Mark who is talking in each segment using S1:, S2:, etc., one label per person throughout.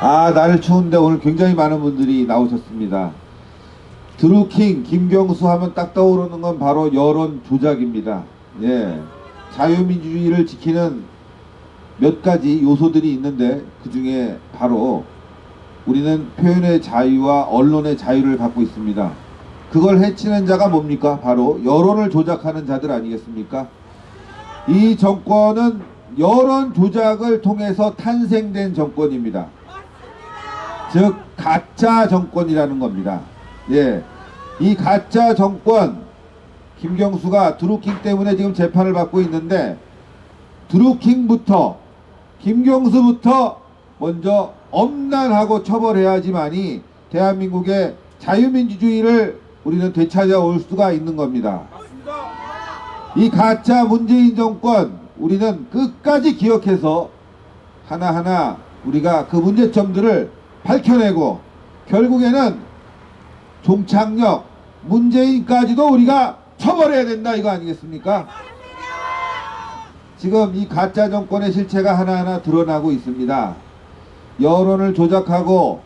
S1: 날 추운데 오늘 굉장히 많은 분들이 나오셨습니다. 드루킹, 김경수 하면 딱 떠오르는 건 바로 여론 조작입니다. 예. 자유민주주의를 지키는 몇 가지 요소들이 있는데 그 중에 바로 우리는 표현의 자유와 언론의 자유를 갖고 있습니다. 그걸 해치는 자가 뭡니까? 바로 여론을 조작하는 자들 아니겠습니까? 이 정권은 여론 조작을 통해서 탄생된 정권입니다. 즉 가짜 정권이라는 겁니다. 예, 이 가짜 정권, 김경수가 드루킹 때문에 지금 재판을 받고 있는데 드루킹부터 김경수부터 먼저 엄란하고 처벌해야지만이 대한민국의 자유민주주의를 우리는 되찾아올 수가 있는 겁니다. 이 가짜 문재인 정권 우리는 끝까지 기억해서 하나하나 우리가 그 문제점들을 밝혀내고 결국에는 종착역 문재인까지도 우리가 처벌해야 된다 이거 아니겠습니까? 지금 이 가짜 정권의 실체가 하나하나 드러나고 있습니다. 여론을 조작하고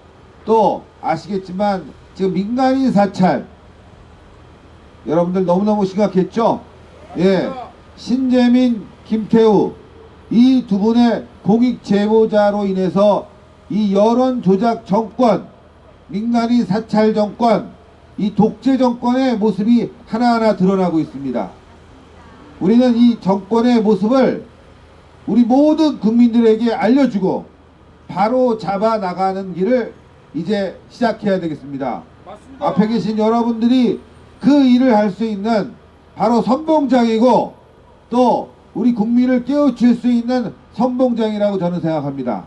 S1: 또 아시겠지만 지금 민간인 사찰 여러분들 너무너무 심각했죠? 예, 신재민, 김태우 이 두 분의 공익 제보자로 인해서 이 여론 조작 정권, 민간인 사찰 정권, 이 독재 정권의 모습이 하나하나 드러나고 있습니다. 우리는 이 정권의 모습을 우리 모든 국민들에게 알려주고 바로 잡아 나가는 길을 이제 시작해야 되겠습니다. 맞습니다. 앞에 계신 여러분들이 그 일을 할 수 있는 바로 선봉장이고 또 우리 국민을 깨우칠 수 있는 선봉장이라고 저는 생각합니다.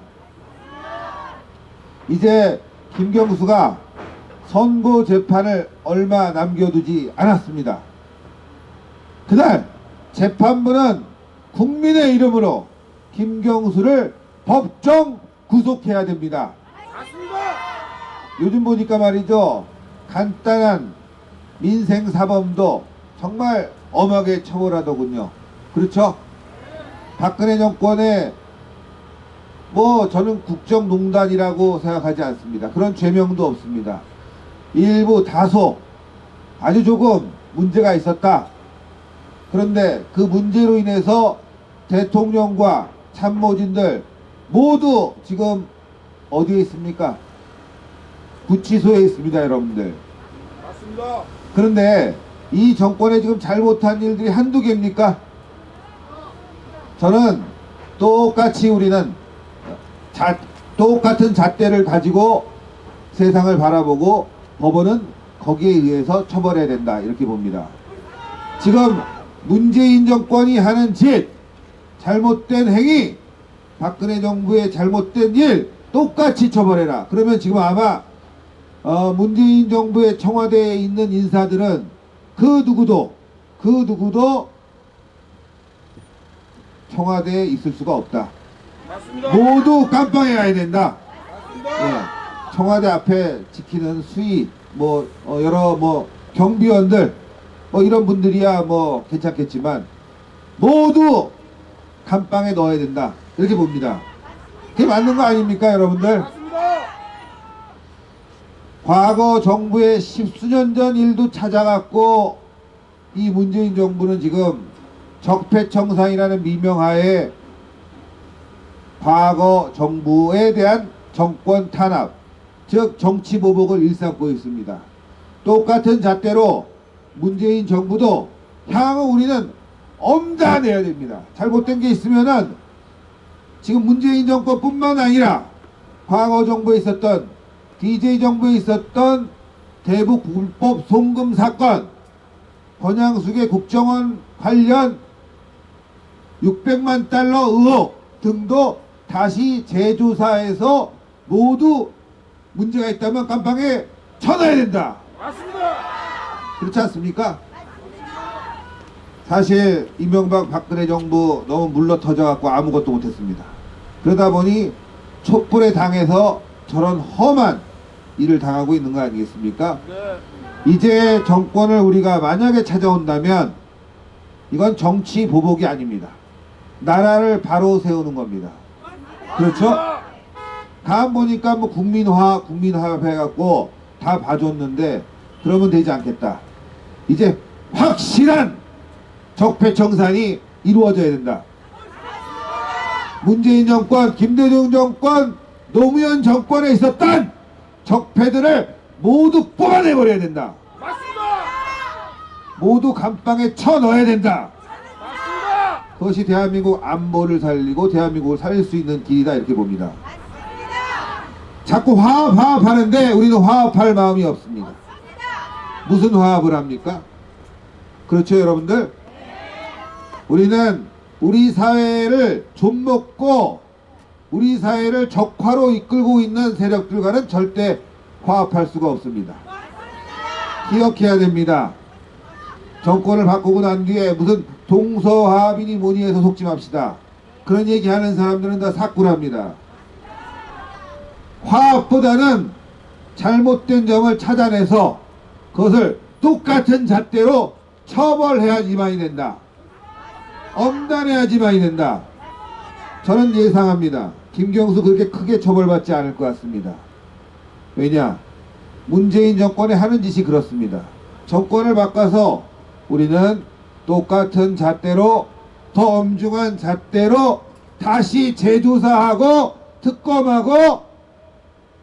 S1: 이제 김경수가 선고 재판을 얼마 남겨두지 않았습니다. 그날 재판부는 국민의 이름으로 김경수를 법정 구속해야 됩니다. 맞습니다. 요즘 보니까 말이죠, 간단한 민생사범도 정말 엄하게 처벌하더군요. 그렇죠? 박근혜 정권의 저는 국정농단이라고 생각하지 않습니다. 그런 죄명도 없습니다. 일부 다소 아주 조금 문제가 있었다. 그런데 그 문제로 인해서 대통령과 참모진들 모두 지금 어디에 있습니까? 구치소에 있습니다, 여러분들. 맞습니다. 그런데 이 정권에 지금 잘못한 일들이 한두 개입니까? 저는 똑같이 우리는 똑같은 잣대를 가지고 세상을 바라보고 법원은 거기에 의해서 처벌해야 된다 이렇게 봅니다. 지금 문재인 정권이 하는 짓, 잘못된 행위, 박근혜 정부의 잘못된 일 똑같이 처벌해라. 그러면 지금 아마 문재인 정부의 청와대에 있는 인사들은 그 누구도 청와대에 있을 수가 없다. 맞습니다. 모두 깜빵에 가야 된다. 예, 청와대 앞에 지키는 수위 여러 경비원들 이런 분들이야 괜찮겠지만 모두 감방에 넣어야 된다 이렇게 봅니다. 그게 맞는 거 아닙니까, 여러분들? 맞습니다. 과거 정부의 십수년 전 일도 찾아갔고 이 문재인 정부는 지금 적폐청산이라는 미명하에 과거 정부에 대한 정권 탄압, 즉 정치 보복을 일삼고 있습니다. 똑같은 잣대로 문재인 정부도 향후 우리는 엄단해야 됩니다. 잘못된 게 있으면은 지금 문재인 정권뿐만 아니라 과거 정부에 있었던 DJ 정부에 있었던 대북 불법 송금 사건, 권양숙의 국정원 관련 600만 달러 의혹 등도 다시 재조사해서 모두 문제가 있다면 감방에 쳐넣어야 된다. 맞습니다. 그렇지 않습니까? 사실 이명박 박근혜 정부 너무 물러터져갖고 아무것도 못했습니다. 그러다 보니 촛불에 당해서 저런 험한 일을 당하고 있는 거 아니겠습니까? 네. 이제 정권을 우리가 만약에 찾아온다면 이건 정치 보복이 아닙니다. 나라를 바로 세우는 겁니다. 그렇죠? 다음 보니까 뭐 국민화 해갖고 다 봐줬는데 그러면 되지 않겠다. 이제 확실한 적폐청산이 이루어져야 된다. 문재인 정권, 김대중 정권, 노무현 정권에 있었던 적폐들을 모두 뽑아내버려야 된다.
S2: 맞습니다.
S1: 모두 감방에 쳐넣어야 된다.
S2: 맞습니다.
S1: 그것이 대한민국 안보를 살리고 대한민국을 살릴 수 있는 길이다 이렇게 봅니다. 자꾸 화합하는데 우리는 화합할 마음이 없습니다. 무슨 화합을 합니까? 그렇죠 여러분들? 우리는 우리 사회를 좀먹고 우리 사회를 적화로 이끌고 있는 세력들과는 절대 화합할 수가 없습니다. 기억해야 됩니다. 정권을 바꾸고 난 뒤에 무슨 동서화합이니 뭐니 해서 속지 맙시다. 그런 얘기하는 사람들은 다 사꾸랍니다. 화합보다는 잘못된 점을 찾아내서 그것을 똑같은 잣대로 처벌해야지만이 된다. 엄단해야지만이 된다. 저는 예상합니다. 김경수 그렇게 크게 처벌받지 않을 것 같습니다. 왜냐? 문재인 정권이 하는 짓이 그렇습니다. 정권을 바꿔서 우리는 똑같은 잣대로 더 엄중한 잣대로 다시 재조사하고 특검하고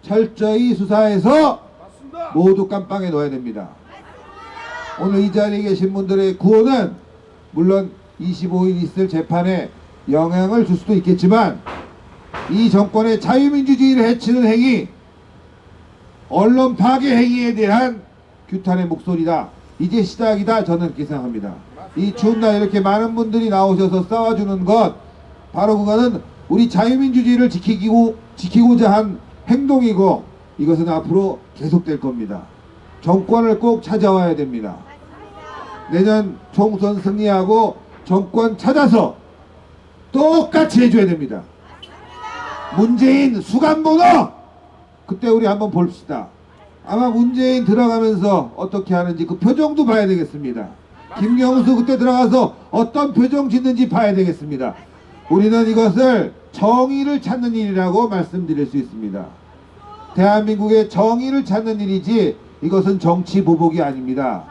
S1: 철저히 수사해서
S2: 맞습니다.
S1: 모두 깜빵에 넣어야 됩니다. 오늘 이 자리에 계신 분들의 구호는 물론 25일 있을 재판에 영향을 줄 수도 있겠지만 이 정권의 자유민주주의를 해치는 행위, 언론 파괴 행위에 대한 규탄의 목소리다. 이제 시작이다. 저는 그렇게 생각합니다. 이 추운 날 이렇게 많은 분들이 나오셔서 싸워주는 것, 바로 그거는 우리 자유민주주의를 지키고자 한 행동이고 이것은 앞으로 계속될 겁니다. 정권을 꼭 찾아와야 됩니다. 내년 총선 승리하고 정권 찾아서 똑같이 해줘야 됩니다. 문재인 수감번호 그때 우리 한번 봅시다. 아마 문재인 들어가면서 어떻게 하는지 그 표정도 봐야 되겠습니다. 김경수 그때 들어가서 어떤 표정 짓는지 봐야 되겠습니다. 우리는 이것을 정의를 찾는 일이라고 말씀드릴 수 있습니다. 대한민국의 정의를 찾는 일이지 이것은 정치 보복이 아닙니다.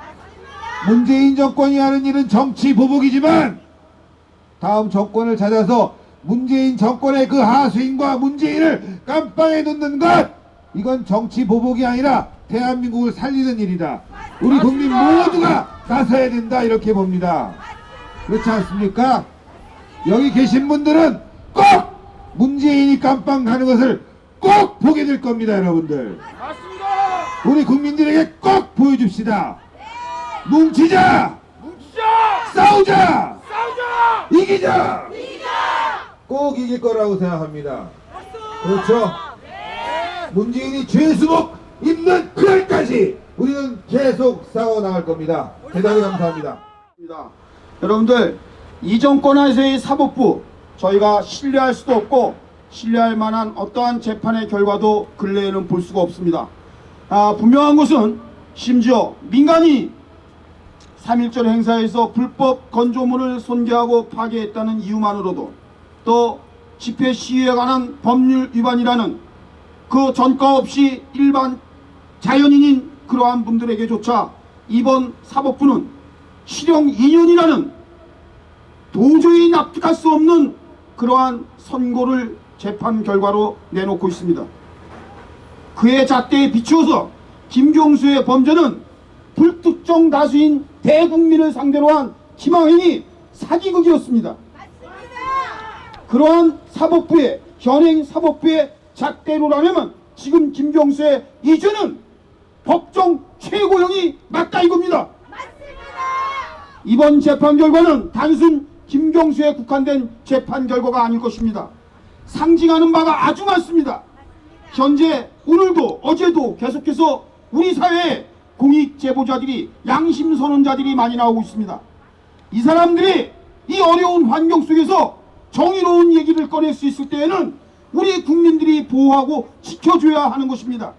S1: 문재인 정권이 하는 일은 정치 보복이지만 다음 정권을 찾아서 문재인 정권의 그 하수인과 문재인을 깜빵에 넣는 것, 이건 정치 보복이 아니라 대한민국을 살리는 일이다. 우리 국민 모두가 나서야 된다 이렇게 봅니다. 그렇지 않습니까? 여기 계신 분들은 꼭 문재인이 깜빵 가는 것을 꼭 보게 될 겁니다. 여러분들
S2: 맞습니다.
S1: 우리 국민들에게 꼭 보여줍시다. 뭉치자, 싸우자, 이기자. 꼭 이길 거라고 생각합니다. 그렇죠? 문재인이 죄수복 입는 그날까지 우리는 계속 싸워 나갈 겁니다. 대단히 감사합니다.
S2: 여러분들, 이 정권 하에서의 사법부 저희가 신뢰할 수도 없고 신뢰할 만한 어떠한 재판의 결과도 근래에는 볼 수가 없습니다. 분명한 것은 심지어 민간이 3.1절 행사에서 불법 건조물을 손괴하고 파괴했다는 이유만으로도 또 집회 시위에 관한 법률 위반이라는 그 전과 없이 일반 자연인인 그러한 분들에게조차 이번 사법부는 실형 2년이라는 도저히 납득할 수 없는 그러한 선고를 재판 결과로 내놓고 있습니다. 그의 잣대에 비추어서 김경수의 범죄는 불특정 다수인 대국민을 상대로 한 기망행위 사기극이었습니다. 그러한 사법부의 현행 사법부의 잣대로라면 지금 김경수의 이 죄는 법정 최고형이 맞다 이겁니다. 이번 재판 결과는 단순 김경수에 국한된 재판 결과가 아닐 것입니다. 상징하는 바가 아주 많습니다. 현재 오늘도 어제도 계속해서 우리 사회에 공익 제보자들이 양심 선언자들이 많이 나오고 있습니다. 이 사람들이 이 어려운 환경 속에서 정의로운 얘기를 꺼낼 수 있을 때에는 우리 국민들이 보호하고 지켜줘야 하는 것입니다.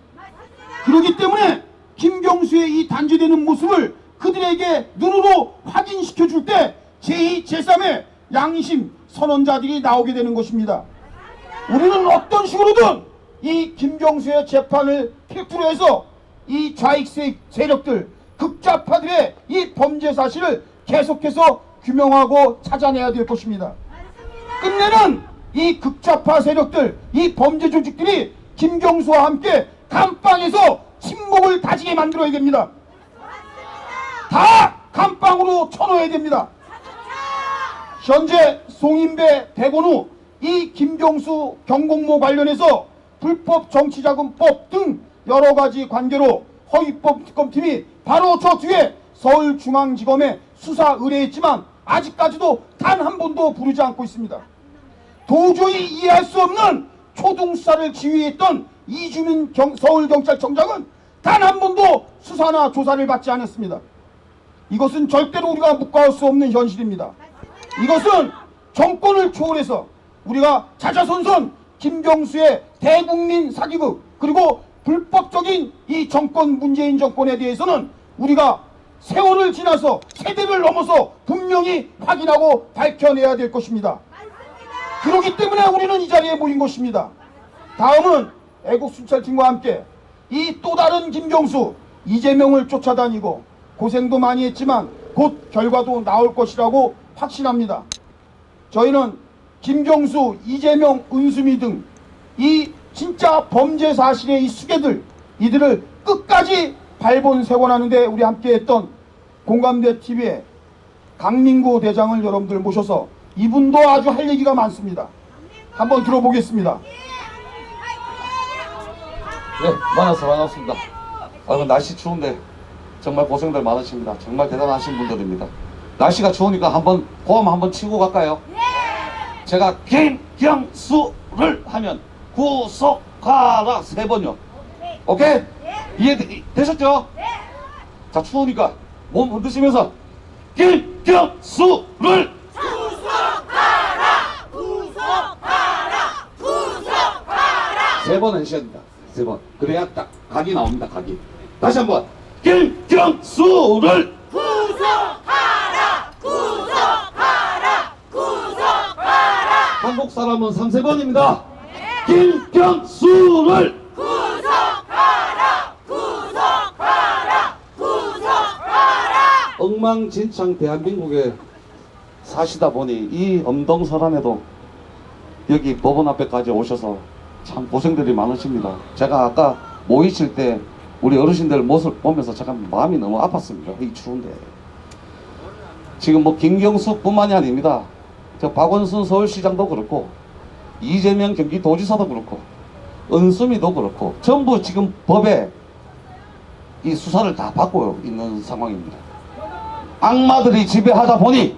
S2: 그렇기 때문에 김경수의 이 단죄되는 모습을 그들에게 눈으로 확인시켜 줄 때 제2, 제3의 양심 선언자들이 나오게 되는 것입니다. 우리는 어떤 식으로든 이 김경수의 재판을 필두로 해서 이 좌익 세력들, 극좌파들의 이 범죄 사실을 계속해서 규명하고 찾아내야 될 것입니다. 끝내는 이 극좌파 세력들, 이 범죄 조직들이 김경수와 함께 감방에서 침묵을 다지게 만들어야 됩니다. 다 감방으로 쳐넣어야 됩니다. 현재 송인배 대건우 이 김경수 경공모 관련해서 불법 정치자금법 등 여러가지 관계로 허위법 특검팀이 바로 저 뒤에 서울중앙지검에 수사 의뢰했지만 아직까지도 단 한 번도 부르지 않고 있습니다. 도저히 이해할 수 없는 초등수사를 지휘했던 이주민 서울경찰청장은 단 한 번도 수사나 조사를 받지 않았습니다. 이것은 절대로 우리가 묵과할 수 없는 현실입니다. 이것은 정권을 초월해서 우리가 자자손손 김경수의 대국민 사기극 그리고 불법적인 이 정권 문재인 정권에 대해서는 우리가 세월을 지나서 세대를 넘어서 분명히 확인하고 밝혀내야 될 것입니다. 그렇기 때문에 우리는 이 자리에 모인 것입니다. 다음은 애국순찰팀과 함께 이 또 다른 김경수 이재명을 쫓아다니고 고생도 많이 했지만 곧 결과도 나올 것이라고 확신합니다. 저희는 김경수, 이재명, 은수미 등 이 진짜 범죄 사실의 이 수괴들 이들을 끝까지 발본색원하는데 우리 함께했던 공감대 TV의 강민구 대장을 여러분들 모셔서 이분도 아주 할 얘기가 많습니다. 한번 들어보겠습니다.
S3: 네, 만나서 반갑습니다. 날씨 추운데 정말 고생들 많으십니다. 정말 대단하신 분들입니다. 날씨가 추우니까 한번 고함 한번 치고 갈까요? 제가 김경수를 하면 구속하라 3번요. 오케이? 이해되셨죠? 자, 추우니까 몸 흔드시면서 김경수를 구속하라! 구속하라! 구속하라! 3번 하셔야 됩니다. 3번. 그래야 딱 각이 나옵니다. 각이. 다시 한번 김경수를 구속하라! 구속하라! 구속하라! 한국 사람은 3세번입니다. 김경수를 구속하라! 구속하라! 구속하라! 엉망진창 대한민국에 사시다 보니 이 엄동설안에도 여기 법원 앞에까지 오셔서 참 고생들이 많으십니다. 제가 아까 모이실 때 우리 어르신들 모습 보면서 잠깐 마음이 너무 아팠습니다. 이 추운데. 지금 뭐 김경수뿐만이 아닙니다. 저 박원순 서울시장도 그렇고 이재명 경기도지사도 그렇고 은수미도 그렇고 전부 지금 법에 이 수사를 다 받고 있는 상황입니다. 악마들이 지배하다 보니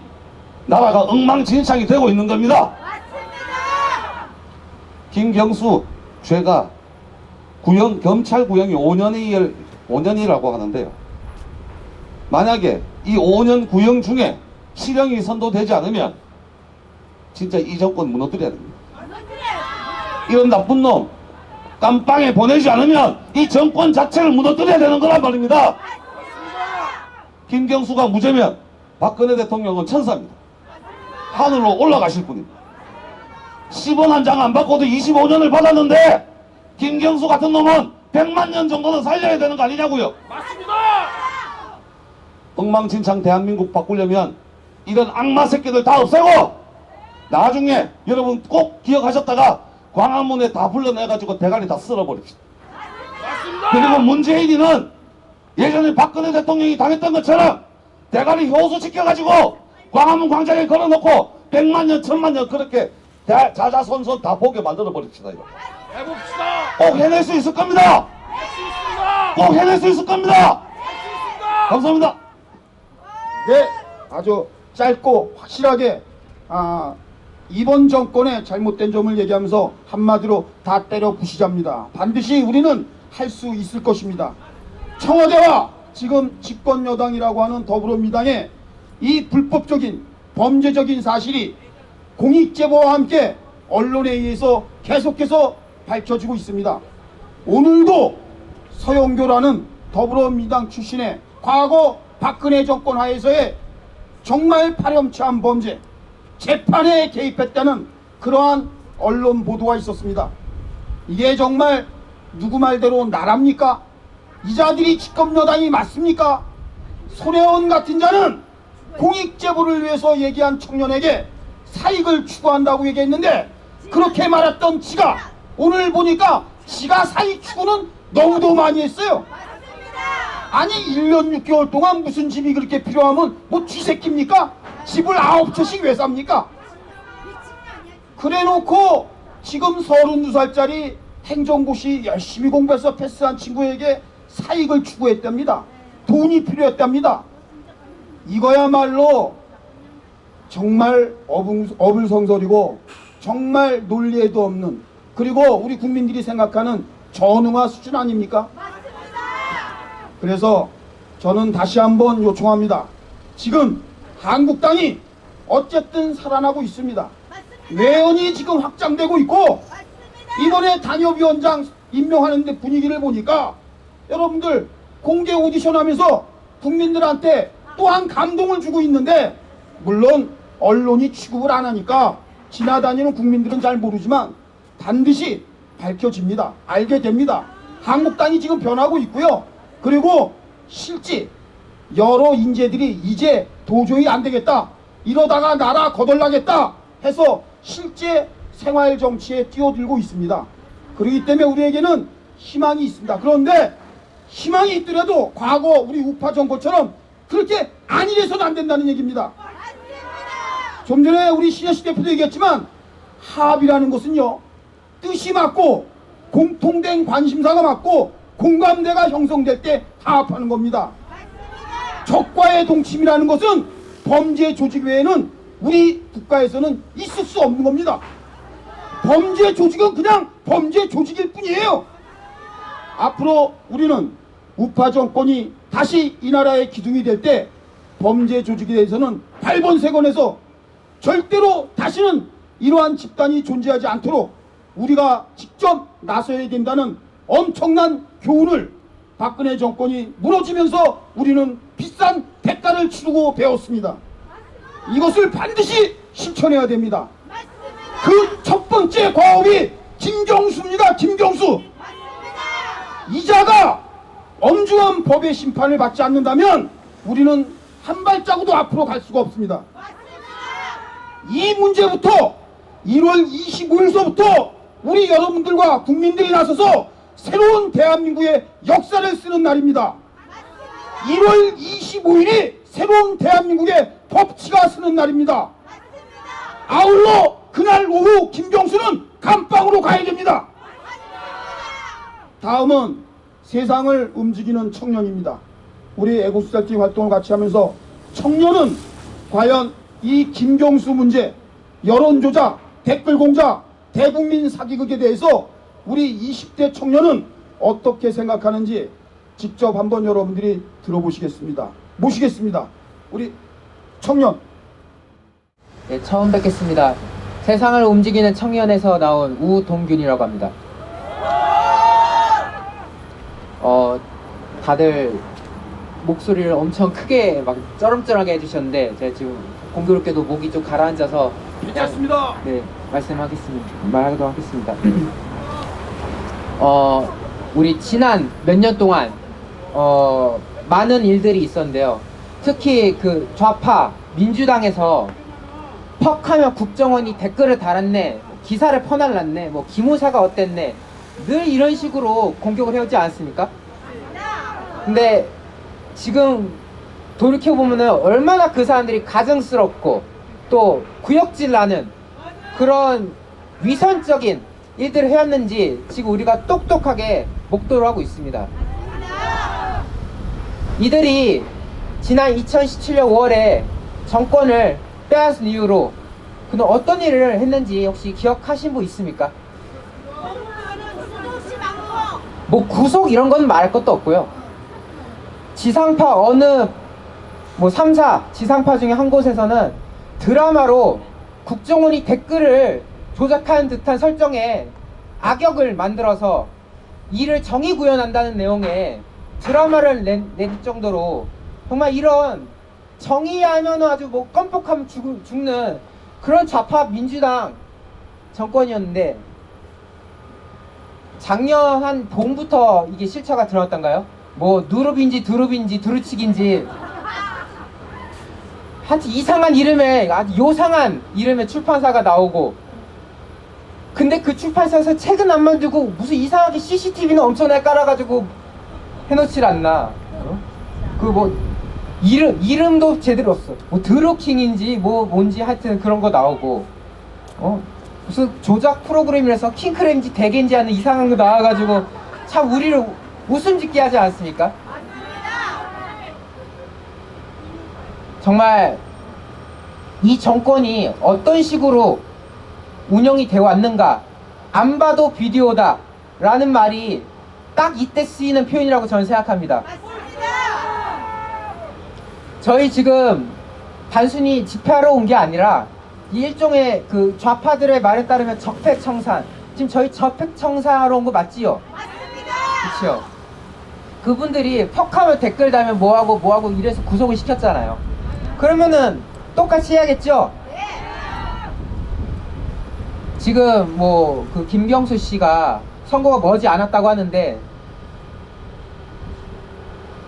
S3: 나라가 엉망진창이 되고 있는 겁니다. 김경수 죄가 검찰 구형이 5년이라고 하는데요. 만약에 이 5년 구형 중에 실형이 선도되지 않으면 진짜 이 정권 무너뜨려야 됩니다. 이런 나쁜 놈 깜빵에 보내지 않으면 이 정권 자체를 무너뜨려야 되는 거란 말입니다. 김경수가 무죄면 박근혜 대통령은 천사입니다. 하늘로 올라가실 분입니다. 10원 한 장 안 받고도 25년을 받았는데 김경수 같은 놈은 100만 년 정도는 살려야 되는 거 아니냐고요. 맞습니다. 엉망진창 대한민국 바꾸려면 이런 악마 새끼들 다 없애고 나중에 여러분 꼭 기억하셨다가 광화문에 다 불러내가지고 대가리 다 쓸어버립시다. 맞습니다. 그리고 문재인이는 예전에 박근혜 대통령이 당했던 것처럼 대가리 효수 시켜가지고 광화문 광장에 걸어놓고 100만 년, 1000만 년 그렇게 자자손손 다 보게 만들어 버립시다. 이거. 해봅시다. 꼭 해낼 수 있을 겁니다. 꼭 해낼 수 있을 겁니다. 감사합니다.
S2: 네, 아주 짧고 확실하게 이번 정권의 잘못된 점을 얘기하면서 한마디로 다 때려 부시자입니다. 반드시 우리는 할 수 있을 것입니다. 청와대와 지금 집권여당이라고 하는 더불어민주당의 이 불법적인 범죄적인 사실이 공익제보와 함께 언론에 의해서 계속해서 밝혀지고 있습니다. 오늘도 서영교라는 더불어민주당 출신의 과거 박근혜 정권 하에서의 정말 파렴치한 범죄 재판에 개입했다는 그러한 언론 보도가 있었습니다. 이게 정말 누구 말대로 나랍니까? 이 자들이 직권여당이 맞습니까? 손혜원 같은 자는 공익제보를 위해서 얘기한 청년에게 사익을 추구한다고 얘기했는데, 그렇게 말했던 지가 오늘 보니까 지가 사익 추구는 너무도 많이 했어요. 아니 1년 6개월 동안 무슨 집이 그렇게 필요하면 뭐 쥐새끼입니까? 집을 9채씩 왜 삽니까? 그래놓고 지금 32살짜리 행정고시 열심히 공부해서 패스한 친구에게 사익을 추구했답니다. 돈이 필요했답니다. 이거야말로 정말 어불성설이고 정말 논리에도 없는, 그리고 우리 국민들이 생각하는 전응화 수준 아닙니까? 그래서 저는 다시 한번 요청합니다. 지금 한국당이 어쨌든 살아나고 있습니다. 외연이 지금 확장되고 있고, 이번에 당협위원장 임명하는데 분위기를 보니까 여러분들 공개 오디션 하면서 국민들한테 또한 감동을 주고 있는데, 물론 언론이 취급을 안 하니까 지나다니는 국민들은 잘 모르지만 반드시 밝혀집니다. 알게 됩니다. 한국당이 지금 변하고 있고요. 그리고 실제 여러 인재들이 이제 도저히 안 되겠다, 이러다가 나라 거덜나겠다 해서 실제 생활 정치에 뛰어들고 있습니다. 그렇기 때문에 우리에게는 희망이 있습니다. 그런데 희망이 있더라도 과거 우리 우파 정권처럼 그렇게 안일해서는 안 된다는 얘기입니다. 좀 전에 우리 신혜식 대표도 얘기했지만, 합의라는 것은요, 뜻이 맞고 공통된 관심사가 맞고 공감대가 형성될 때 화합하는 겁니다. 적과의 동침이라는 것은 범죄 조직 외에는 우리 국가에서는 있을 수 없는 겁니다. 범죄 조직은 그냥 범죄 조직일 뿐이에요. 앞으로 우리는 우파 정권이 다시 이 나라의 기둥이 될 때 범죄 조직에 대해서는 발본색원해서 절대로 다시는 이러한 집단이 존재하지 않도록 우리가 직접 나서야 된다는 엄청난 교훈을 박근혜 정권이 무너지면서 우리는 비싼 대가를 치르고 배웠습니다. 이것을 반드시 실천해야 됩니다. 그 첫 번째 과업이 김경수입니다. 김경수. 이자가 엄중한 법의 심판을 받지 않는다면 우리는 한 발자국도 앞으로 갈 수가 없습니다. 이 문제부터 1월 25일서부터 우리 여러분들과 국민들이 나서서 새로운 대한민국의 역사를 쓰는 날입니다. 1월 25일이 새로운 대한민국의 법치가 쓰는 날입니다. 아울러 그날 오후 김경수는 감방으로 가야 됩니다. 다음은 세상을 움직이는 청년입니다. 우리 애국수사팀 활동을 같이 하면서 청년은 과연 이 김경수 문제, 여론조작, 댓글공작, 대국민 사기극에 대해서 우리 20대 청년은 어떻게 생각하는지 직접 한번 여러분들이 들어보시겠습니다. 모시겠습니다. 우리 청년.
S4: 네, 처음 뵙겠습니다. 세상을 움직이는 청년에서 나온 우동균이라고 합니다. 다들 목소리를 엄청 크게 막 쩌렁쩌렁하게 해주셨는데 제가 지금 공교롭게도 목이 좀 가라앉아서
S2: 괜찮습니다.
S4: 네, 말하도록 하겠습니다. 우리 지난 몇 년 동안 많은 일들이 있었는데요. 특히 그 좌파 민주당에서 퍽하면 국정원이 댓글을 달았네, 기사를 퍼날랐네, 뭐 기무사가 어땠네, 늘 이런 식으로 공격을 해오지 않습니까? 근데 지금 돌이켜보면은 얼마나 그 사람들이 가증스럽고 또 구역질 나는 그런 위선적인 일들을 해왔는지 지금 우리가 똑똑하게 목도를 하고 있습니다. 이들이 지난 2017년 5월에 정권을 빼앗은 이후로 그는 어떤 일을 했는지 혹시 기억하신 분 있습니까? 뭐 구속 이런 건 말할 것도 없고요. 지상파 어느 뭐 3사 지상파 중에 한 곳에서는 드라마로 국정원이 댓글을 조작한 듯한 설정에 악역을 만들어서 이를 정의 구현한다는 내용의 드라마를 낼 정도로 정말 이런 정의하면 아주 뭐 껌뻑하면 죽는 그런 좌파 민주당 정권이었는데 작년 한 봄부터 이게 실체가 들어왔던가요? 뭐 누릅인지 두릅인지 두루치기인지 하여튼 이상한 이름의 아주 요상한 이름의 출판사가 나오고, 근데 그 출판사에서 책은 안 만들고 무슨 이상하게 CCTV는 엄청나게 깔아가지고 해놓질 않나. 그 뭐 이름도 제대로 없어. 뭐 드루킹인지 뭐 뭔지 하여튼 그런 거 나오고, 무슨 조작 프로그램이라서 킹크랩인지 대게인지 하는 이상한 거 나와가지고 참 우리를 웃음 짓게 하지 않습니까? 정말 이 정권이 어떤 식으로 운영이 되어 왔는가, 안 봐도 비디오다 라는 말이 딱 이때 쓰이는 표현이라고 저는 생각합니다. 저희 지금 단순히 집회하러 온 게 아니라 이 일종의 그 좌파들의 말에 따르면 적폐청산, 지금 저희 적폐청산하러 온 거 맞지요? 그렇죠. 그분들이 퍽하면 댓글 달면 뭐하고 이래서 구속을 시켰잖아요. 그러면은 똑같이 해야겠죠? 지금 뭐 그 김경수 씨가 선거가 머지 않았다고 하는데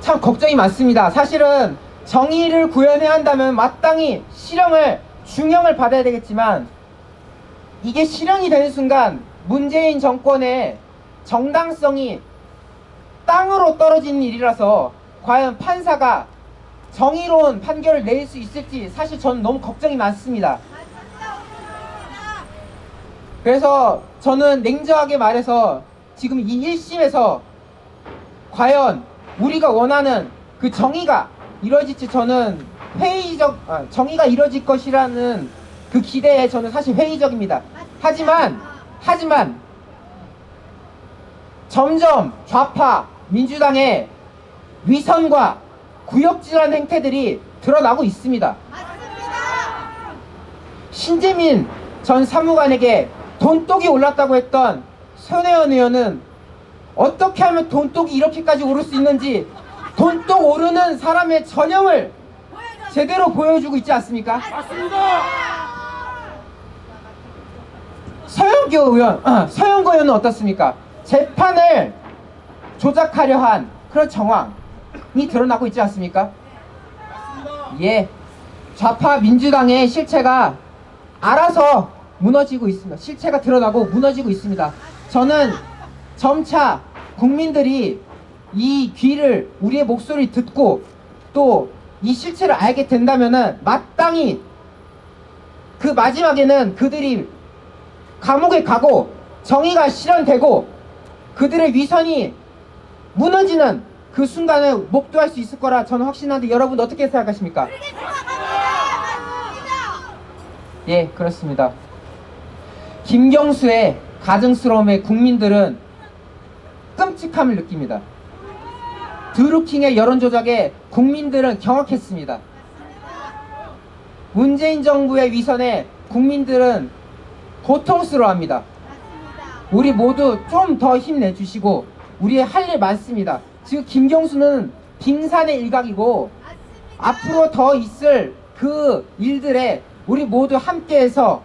S4: 참 걱정이 많습니다. 사실은 정의를 구현해야 한다면 마땅히 중형을 받아야 되겠지만, 이게 실형이 되는 순간 문재인 정권의 정당성이 땅으로 떨어지는 일이라서 과연 판사가 정의로운 판결을 내릴 수 있을지 사실 저는 너무 걱정이 많습니다. 그래서 저는 냉정하게 말해서 지금 이 1심에서 과연 우리가 원하는 그 정의가 이루어질지 저는 정의가 이루어질 것이라는 그 기대에 저는 사실 회의적입니다. 하지만 점점 좌파 민주당의 위선과 구역질하는 행태들이 드러나고 있습니다. 신재민 전 사무관에게 돈독이 올랐다고 했던 손혜원 의원은 어떻게 하면 돈독이 이렇게까지 오를 수 있는지 돈독 오르는 사람의 전형을 제대로 보여주고 있지 않습니까?
S2: 맞습니다.
S4: 서영교 의원은 어떻습니까? 재판을 조작하려 한 그런 정황이 드러나고 있지 않습니까? 예, 좌파 민주당의 실체가 알아서 무너지고 있습니다. 실체가 드러나고 무너지고 있습니다. 저는 점차 국민들이 이 귀를, 우리의 목소리를 듣고 또 이 실체를 알게 된다면은 마땅히 그 마지막에는 그들이 감옥에 가고 정의가 실현되고 그들의 위선이 무너지는 그 순간을 목도할 수 있을 거라 저는 확신하는데, 여러분 어떻게 생각하십니까? 예, 그렇습니다. 김경수의 가증스러움에 국민들은 끔찍함을 느낍니다. 드루킹의 여론조작에 국민들은 경악했습니다. 문재인 정부의 위선에 국민들은 고통스러워합니다. 우리 모두 좀 더 힘내주시고, 우리의 할 일 많습니다. 지금 김경수는 빙산의 일각이고 앞으로 더 있을 그 일들에 우리 모두 함께해서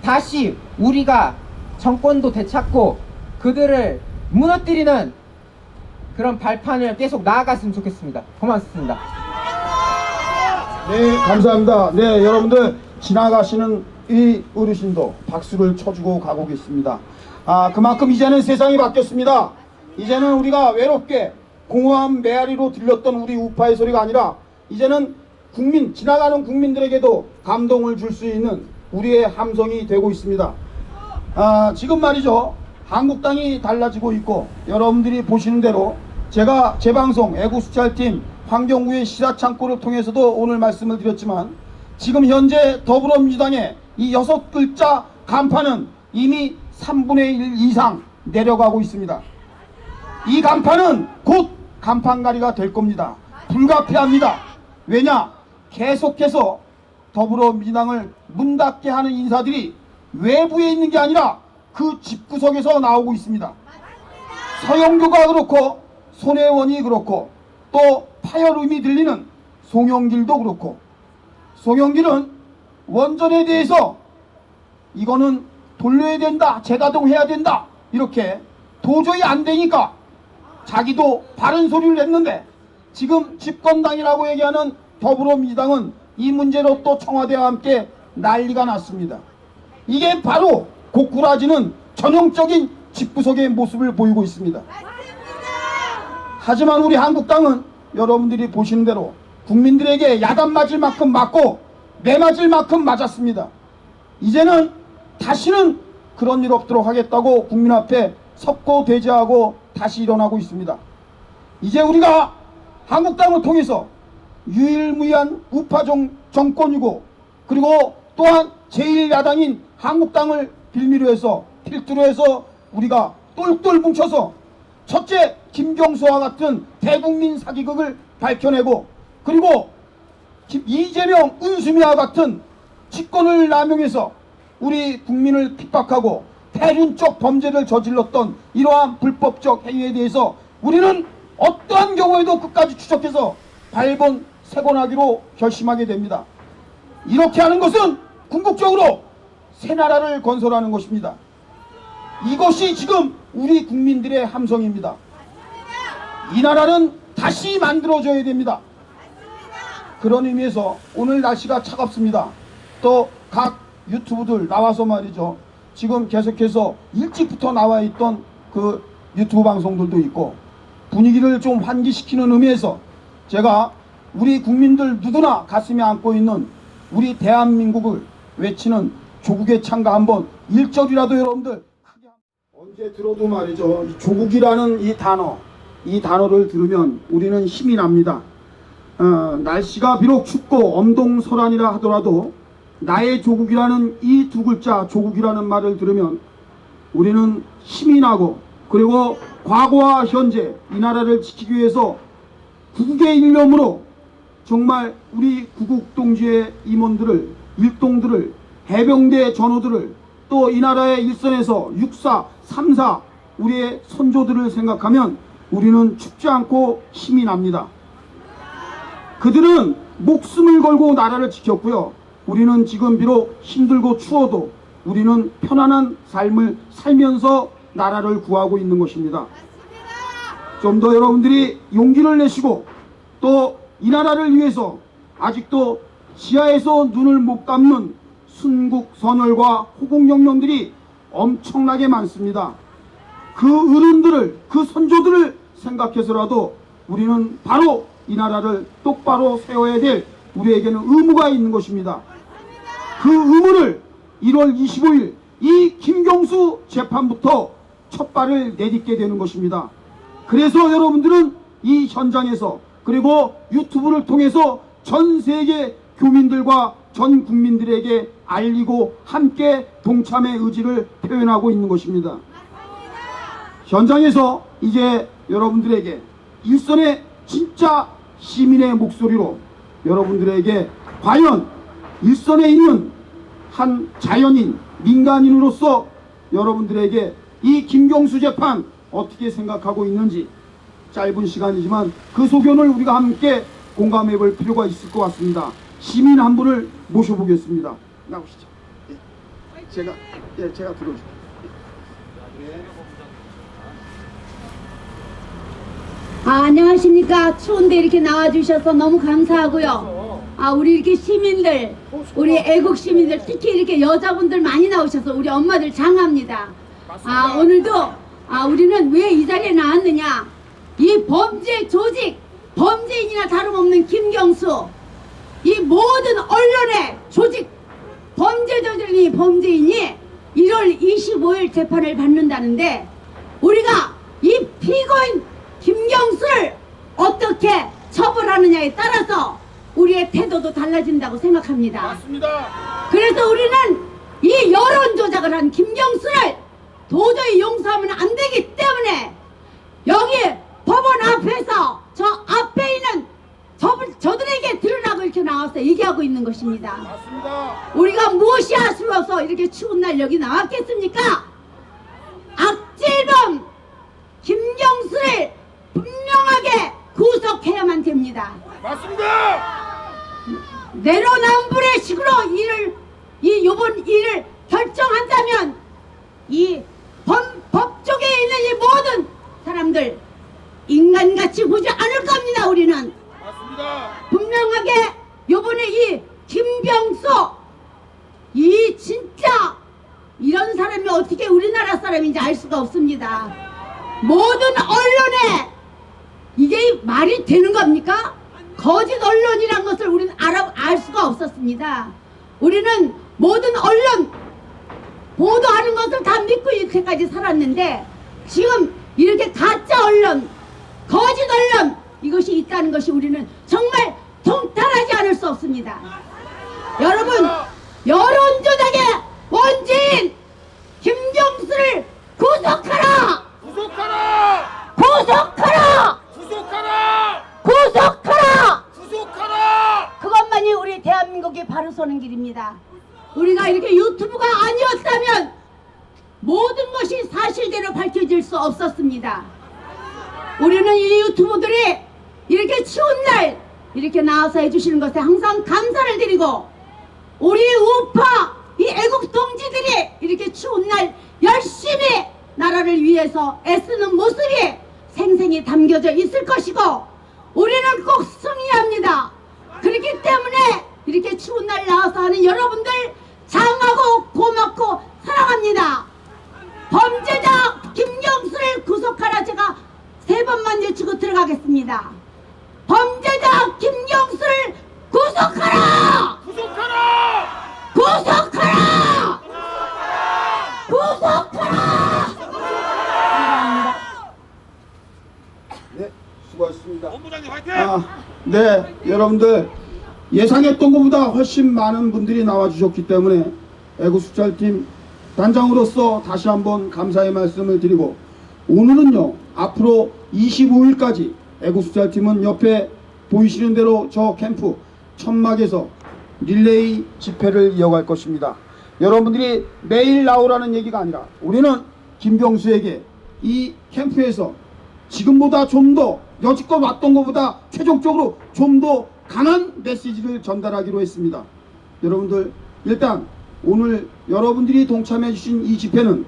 S4: 다시 우리가 정권도 되찾고 그들을 무너뜨리는 그런 발판을 계속 나아갔으면 좋겠습니다. 고맙습니다.
S2: 네, 감사합니다. 네, 여러분들 지나가시는 이 어르신도 박수를 쳐주고 가고 계십니다. 그만큼 이제는 세상이 바뀌었습니다. 이제는 우리가 외롭게 공허한 메아리로 들렸던 우리 우파의 소리가 아니라 이제는 지나가는 국민들에게도 감동을 줄 수 있는 우리의 함성이 되고 있습니다. 지금 말이죠, 한국당이 달라지고 있고, 여러분들이 보시는 대로 제가 재방송 애국수찰팀 환경부의 시사창고를 통해서도 오늘 말씀을 드렸지만, 지금 현재 더불어민주당의 이 6글자 간판은 이미 3분의 1 이상 내려가고 있습니다. 이 간판은 곧 간판가리가 될 겁니다. 불가피합니다. 왜냐? 계속해서 더불어민주당을 문 닫게 하는 인사들이 외부에 있는 게 아니라 그 집구석에서 나오고 있습니다. 서영교가 그렇고 손혜원이 그렇고 또 파열음이 들리는 송영길도 그렇고, 송영길은 원전에 대해서 이거는 돌려야 된다, 재가동해야 된다, 이렇게 도저히 안 되니까 자기도 바른 소리를 냈는데, 지금 집권당이라고 얘기하는 더불어민주당은 이 문제로 또 청와대와 함께 난리가 났습니다. 이게 바로 고꾸라지는 전형적인 집구석의 모습을 보이고 있습니다. 하지만 우리 한국당은 여러분들이 보시는 대로 국민들에게 야단 맞을 만큼 맞고 매맞을 만큼 맞았습니다. 이제는 다시는 그런 일 없도록 하겠다고 국민 앞에 섰고 대제하고 다시 일어나고 있습니다. 이제 우리가 한국당을 통해서 유일무이한 우파 정권이고, 그리고 또한 제1야당인 한국당을 빌미로 해서, 필두로 해서 우리가 똘똘 뭉쳐서 첫째 김경수와 같은 대국민 사기극을 밝혀내고, 그리고 이재명, 은수미와 같은 직권을 남용해서 우리 국민을 핍박하고 대륜적 범죄를 저질렀던 이러한 불법적 행위에 대해서 우리는 어떠한 경우에도 끝까지 추적해서 발본색원하기로 결심하게 됩니다. 이렇게 하는 것은 궁극적으로 새 나라를 건설하는 것입니다. 이것이 지금 우리 국민들의 함성입니다. 이 나라는 다시 만들어져야 됩니다. 그런 의미에서 오늘 날씨가 차갑습니다. 또 각 유튜브들 나와서 말이죠, 지금 계속해서 일찍부터 나와 있던 그 유튜브 방송들도 있고, 분위기를 좀 환기시키는 의미에서 제가 우리 국민들 누구나 가슴에 안고 있는 우리 대한민국을 외치는 조국의 창가 한번 1절이라도 여러분들 크게, 언제 들어도 말이죠, 이 조국이라는 이 단어를 들으면 우리는 힘이 납니다. 날씨가 비록 춥고 엄동설한이라 하더라도 나의 조국이라는 이 두 글자, 조국이라는 말을 들으면 우리는 힘이 나고, 그리고 과거와 현재 이 나라를 지키기 위해서 국의 일념으로 정말 우리 구국동지의 임원들을, 일동들을, 해병대 전우들을, 또 이 나라의 일선에서 육사, 삼사 우리의 선조들을 생각하면 우리는 춥지 않고 힘이 납니다. 그들은 목숨을 걸고 나라를 지켰고요. 우리는 지금 비록 힘들고 추워도 우리는 편안한 삶을 살면서 나라를 구하고 있는 것입니다. 좀 더 여러분들이 용기를 내시고, 또 이 나라를 위해서 아직도 지하에서 눈을 못 감는 순국 선열과 호국영령들이 엄청나게 많습니다. 그 어른들을, 그 선조들을 생각해서라도 우리는 바로 이 나라를 똑바로 세워야 될 우리에게는 의무가 있는 것입니다. 그 의무를 1월 25일 이 김경수 재판부터 첫 발을 내딛게 되는 것입니다. 그래서 여러분들은 이 현장에서, 그리고 유튜브를 통해서 전 세계 교민들과 전 국민들에게 알리고 함께 동참의 의지를 표현하고 있는 것입니다. 현장에서 이제 여러분들에게 일선의 진짜 시민의 목소리로 여러분들에게 과연 일선에 있는 한 자연인, 민간인으로서 여러분들에게 이 김경수 재판 어떻게 생각하고 있는지, 짧은 시간이지만 그 소견을 우리가 함께 공감해 볼 필요가 있을 것 같습니다. 시민 한 분을 모셔보겠습니다. 나오시죠. 제가 들어줄게요.
S5: 안녕하십니까. 추운데 이렇게 나와주셔서 너무 감사하고요. 우리 이렇게 시민들, 우리 애국 시민들, 특히 이렇게 여자분들 많이 나오셔서 우리 엄마들 장합니다. 오늘도 우리는 왜 이 자리에 나왔느냐, 이 범죄 조직, 범죄인이나 다름없는 김경수, 이 모든 언론의 조직, 범죄 저지른 범죄인이 1월 25일 재판을 받는다는데, 우리가 이 피고인 김경수를 어떻게 처벌하느냐에 따라서 우리의 태도도 달라진다고 생각합니다.
S2: 맞습니다.
S5: 그래서 우리는 이 여론 조작을 한 김경수를 도저히 용서하면 안 되기 때문에 여기 법원 앞에서 저 앞에 있는 저들에게 드러나고 이렇게 나와서 얘기하고 있는 것입니다.
S2: 맞습니다.
S5: 우리가 무엇이 아쉬워서 이렇게 추운 날 여기 나왔겠습니까? 악질범 김경수를 분명하게 구속해야만 됩니다.
S2: 맞습니다.
S5: 내로남불의 식으로 이번 일을 결정한다면 이 법조계에 있는 이 모든 사람들 인간같이 보지 않을 겁니다. 우리는 분명하게 요번에 이 김병수 이 진짜 이런 사람이 어떻게 우리나라 사람인지 알 수가 없습니다. 모든 언론에 이게 말이 되는 겁니까? 거짓 언론이란 것을 우리는 알 수가 없었습니다. 우리는 모든 언론 보도하는 것을 다 믿고 이렇게까지 살았는데 지금 이렇게 가짜 언론, 거짓 언론 이것이 있다는 것이 우리는 정말 통탄하지 않을 수 없습니다. 여러분, 여론조작의 원죄인 김경수를 구속하라!
S2: 구속하라!
S5: 구속하라!
S2: 구속하라!
S5: 구속하라!
S2: 구속하라!
S5: 그것만이 우리 대한민국이 바로 서는 길입니다. 우리가 이렇게 유튜브가 아니었다면 모든 것이 사실대로 밝혀질 수 없었습니다. 우리는 이 유튜브들이 이렇게 추운 날 이렇게 나와서 해주시는 것에 항상 감사를 드리고 우리 우파 이 애국 동지들이 이렇게 추운 날 열심히 나라를 위해서 애쓰는 모습이 생생히 담겨져 있을 것이고 우리는 꼭 승리합니다. 그렇기 때문에 이렇게 추운 날 나와서 하는 여러분들 장하고 고맙고 사랑합니다. 범죄자 김경수를 구속하라. 제가 3번만 외치고 들어가겠습니다. 범죄자 김경수를 구속하라!
S2: 구속하라!
S5: 구속하라! 구속하라! 감사합니다.
S2: 네, 수고하셨습니다.
S3: 본부장님 화이팅!
S2: 네, 여러분들 예상했던 것보다 훨씬 많은 분들이 나와주셨기 때문에 애국수찰팀 단장으로서 다시 한번 감사의 말씀을 드리고 오늘은요 앞으로 25일까지 애국수찰팀은 옆에 보이시는 대로 저 캠프 천막에서 릴레이 집회를 이어갈 것입니다. 여러분들이 매일 나오라는 얘기가 아니라 우리는 김경수에게 이 캠프에서 지금보다 좀 더 여지껏 왔던 것보다 최종적으로 좀 더 강한 메시지를 전달하기로 했습니다. 여러분들 일단 오늘 여러분들이 동참해 주신 이 집회는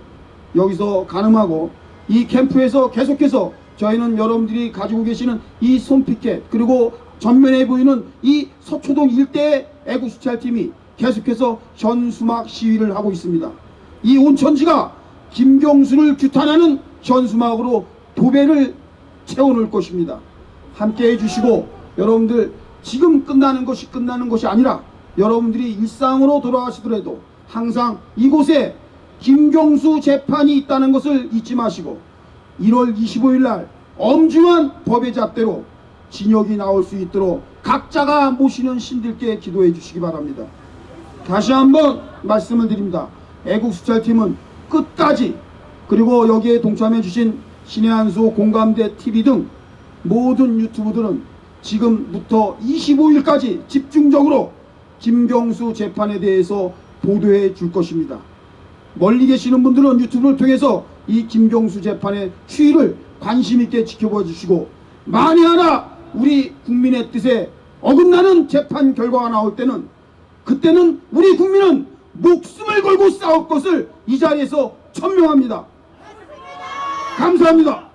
S2: 여기서 가늠하고 이 캠프에서 계속해서 저희는 여러분들이 가지고 계시는 이 손피켓 그리고 전면에 보이는 이 서초동 일대의 애국수찰팀이 계속해서 현수막 시위를 하고 있습니다. 이 온천지가 김경수를 규탄하는 현수막으로 도배를 채워놓을 것입니다. 함께 해주시고 여러분들 지금 끝나는 것이 아니라 여러분들이 일상으로 돌아가시더라도 항상 이곳에 김경수 재판이 있다는 것을 잊지 마시고 1월 25일 날 엄중한 법의 잣대로 징역이 나올 수 있도록 각자가 모시는 신들께 기도해 주시기 바랍니다. 다시 한번 말씀을 드립니다. 애국수찰팀은 끝까지 그리고 여기에 동참해 주신 신의 한수 공감대 TV 등 모든 유튜브들은 지금부터 25일까지 집중적으로 김경수 재판에 대해서 보도해 줄 것입니다. 멀리 계시는 분들은 유튜브를 통해서 이 김경수 재판의 추이를 관심 있게 지켜봐 주시고 만에 하나 우리 국민의 뜻에 어긋나는 재판 결과가 나올 때는 그때는 우리 국민은 목숨을 걸고 싸울 것을 이 자리에서 천명합니다. 감사합니다.